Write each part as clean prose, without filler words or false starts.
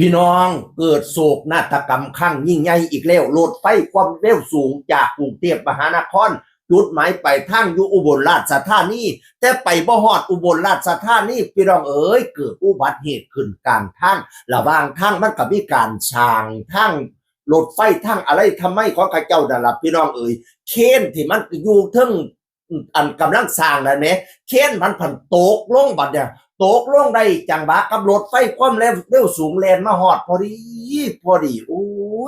พี่น้องเกิดโศกนาฏกรรมครั้งยิ่งใหญ่อีกแล้วรถไฟความเร็วสูงจากกรุงเทพมหานครจุดหมายปลายทางอยู่อุบลราชธานีแต่ไปบ่ฮอดอุบลราชธานีพี่น้องเอ๋ยเกิดอุบัติเหตุขึ้นกลางทางระหว่างทางมันก็มีการช่างทางรถไฟทางอะไรทำไมของข้าเจ้านั่นล่ะพี่น้องเอ๋ยเคนที่มันอยู่เทิงอันกำลังสร้างนั่นแหมเคนมันผันตกลงบัดเนี่ยตกลงได้จังหวะกับรถไฟความเร็วสูงแล่นมาฮอดพอดีโอ้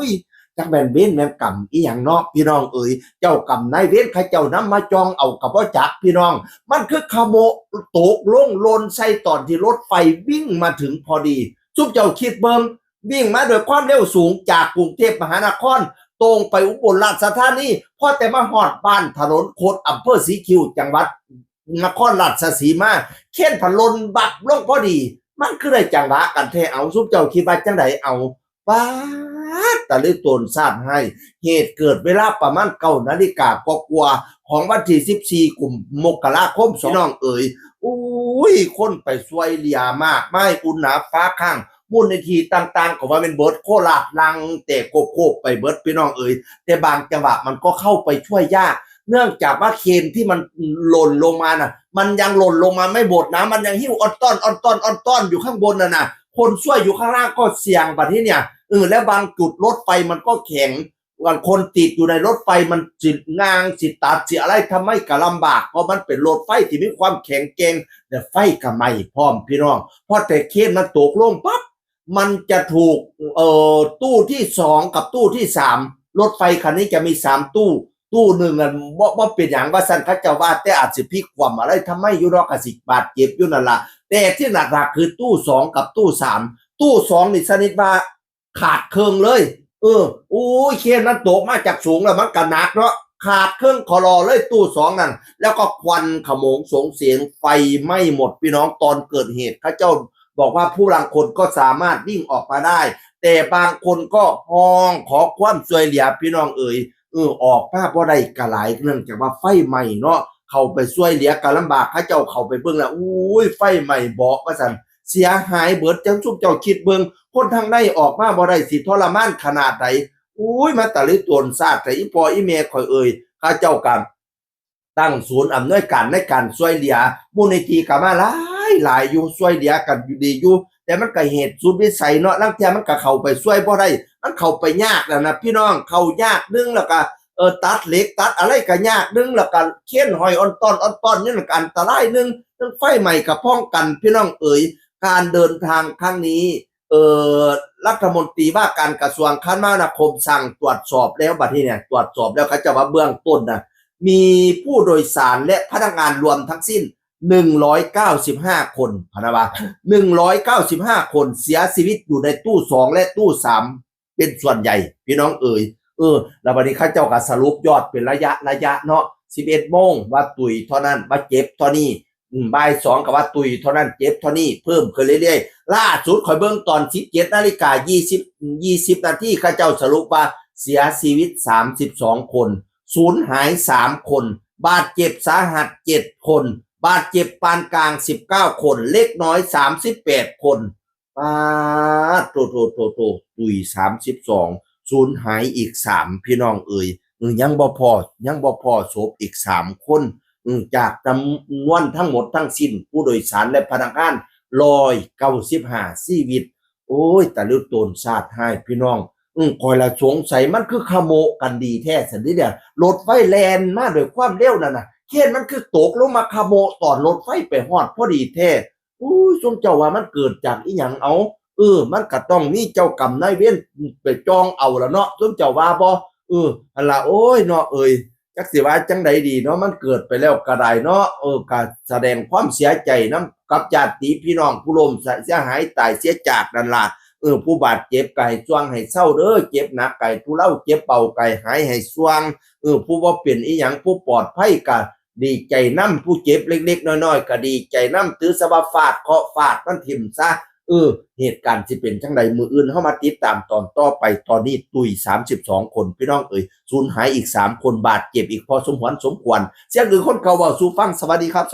ยจักแม่นเว้นแม่นกรรมอีหยังเนาะพี่น้องเอ๋ยเจ้ากรรมนายเวรเขาเจ้านำมาจองเอากับบ่จักพี่น้องมันคือขโมยตกลงหล่นใส่ตอนที่รถไฟวิ่งมาถึงพอดีซุปเจ้าคิดเบิ่งวิ่งมาด้วยความเร็วสูงจากกรุงเทพมหานครตรงไปอุบลราชธานีพอแต่มาฮอดบ้านถนนโคตรอำเภอศรีคิ้วจังหวัดนครราชสีมาเข็นพลนบักลงพอดีมันคือได้จังหวะกันแท้เอาซุปเจ้าคิดว่าจังไดเอาป้าตะลึกตนทราบให้เหตุเกิดเวลาประมาณ9 นาฬิกากว่าของวันที่14 กุมภาพันธ์พี่น้องเอ๋ยอุ้ยคนไปช่วยเหลือมากไม่อุ่นหนาฟ้าข้างมูลนิธิต่างๆก็ว่าเป็นเบิร์ดโคราชลังแต่โคบไปเบิร์ดพี่น้องเอ๋ยแต่บางจังหวะมันก็เข้าไปช่วยยากเนื่องจากว่าเคนที่มันหล่นลงมาน่ะมันยังหล่นลงมาไม่หมดนะมันยังหิ้วออนต้อนอยู่ข้างบนน่ะคนช่วยอยู่ข้างล่างก็เสี่ยงบัดนี้เนี่ยแล้วบางจุดรถไฟมันก็แข็งคนติดอยู่ในรถไฟมันจิตงางจิตตัดจิอะไรทำให้กะลำบากเพราะมันเป็นรถไฟที่มีความแข็งแกร่งแต่ไฟก็ไหม้พร้อมพี่น้องพอแต่เคนมันตกลงปั๊บมันจะถูกตู้ที่2กับตู้ที่3รถไฟคันนี้จะมี3ตู้หนึ่งบ่เป็นอย่างว่าสั่นเขาจะว่าแต่อาจสิพลิกคว่ำอะไรทำไมอยู่รอกสิบาดเจ็บอยู่นั่นล่ะแต่ที่หลักๆคือตู้2กับตู้3ตู้2นี่สนิทว่าขาดเครื่องเลยอู้ยเคนนั้นตกมาจากสูงแล้วมันก็หนักเนาะขาดเครื่องคอรอเลยตู้2นั่นแล้วก็ควันขโมงสงเสียงไฟไหม้หมดพี่น้องตอนเกิดเหตุเขาเจ้าบอกว่าผู้บางคนก็สามารถวิ่งออกมาได้แต่บางคนก็ห้องขอความช่วยเหลือพี่น้องเอ๋ยออกมาบ่ได้ก็หลายเนื่องจากว่าไฟไหม้เนาะเข้าไปช่วยเหลือก็ลำบากเขาเจ้าเข้าไปเบิ่งแล้วอุ้ยไฟไหม้บอกว่าซั่นเสียหายเบิดจังซุมเจ้าคิดเบิ่งคนทางในออกมาบ่ได้สิทรมานขนาดใดอุ้ยมาตะลิตนซาดแต่อีพ่ออีแม่ข่อยเอ่ยเขาเจ้ากันตั้งศูนย์อำนวยการในการช่วยเหลือมูลนิธิก็มาหลายอยู่ช่วยเหลือกันอยู่ดีอยู่แต่มันก็เหตุสุดวิสัยเนาะลางเที่ยมันก็เข้าไปช่วยบ่ได้มันเข้าไปยากแล้วนะพี่น้องเข้ายากนึงแล้วก็ตัดเหล็กตัดอะไรก็ยากนึงแล้วก็เข็นหอยออนต้อนนี่มันก็อันตรายนึงไฟใหม่ก็ป้องกันพี่น้องเอ๋ยการเดินทางครั้งนี้รัฐมนตรีว่าการกระทรวงคมนาคมสั่งตรวจสอบแล้วบัดนี้เนี่ยตรวจสอบแล้วเขาจะว่าเบื้องต้นนะมีผู้โดยสารและพนักงานรวมทั้งสิ้น195 คนพะนะว่า195 คนเสียชีวิตอยู่ในตู้2และตู้3เป็นส่วนใหญ่พี่น้องเอ๋ยแล้วบัดนี้เขาเจ้าก็สรุปยอดเป็นระยะเนาะ11 โมงว่าตุยเท่านั้นว่าเจ็บเท่านี้บ่าย2ก็ว่าตุยเท่านั้นเจ็บเท่านี้เพิ่มขึ้นเรื่อยๆล่าสุดข่อยเบิ่งตอน17:20 นาทีเขาเจ้าสรุปว่าเสียชีวิต32 คนสูญหาย3 คนบาดเจ็บสาหัส7 คนบาดเจ็บปานกลาง19 คนเล็กน้อย38 คนปาดโตตุย32สูญหายอีก3พี่น้องเอ่ยยังบ่พอศพอีก3 คนจากจำนวนทั้งหมดทั้งสิ้นผู้โดยสารและพนักงาน195ชีวิตโอ้ยแต่ลึกตนชาติให้พี่น้องคอยละสงสัยมันคือขโมกันดีแท้สันนิเนี่ยรถไฟแล่นมาด้วยความเร็วนั่นน่ะเข็นมันคือตกลงมาขโมตอนรถไฟไปฮอดพอดีแท้สมเจ้าว่ามันเกิดจากอีหยังเอามันก็ต้องมีเจ้ากรรมนายเวรไปจองเอาละเนาะสมเจ้าว่าบ่อันละโอ้ยเนาะเอ่ยจักสิว่าจังใดดีเนาะมันเกิดไปแล้วก็ได้เนาะก็แสดงความเสียใจนำกับญาติพี่น้องผู้ล้มเสียหายตายเสียจากนั่นล่ะผู้บาดเจ็บก็ให้ช่วงให้เศร้าเด้อเจ็บหนักก็ให้ทุเลาเจ็บเบาก็หายให้ช่วงผู้บ่เป็นอีหยังผู้ปลอดภัยก็ดีใจนำผู้เจ็บเล็กๆน้อยๆก็ดีใจนำถือซะว่าฟาดเคราะห์ฟาดมันทิ่มซะเหตุการณ์สิเป็นจังใดมื้ออื่นเฮามาติดตามตอนต่อไปตอนนี้ตุย32 คนพี่น้องเอ่ยสูญหายอีก3 คนบาดเจ็บอีกพอสมควรเสียงหรือคนเก่าเว้าสู่ฟังสวัสดีครับ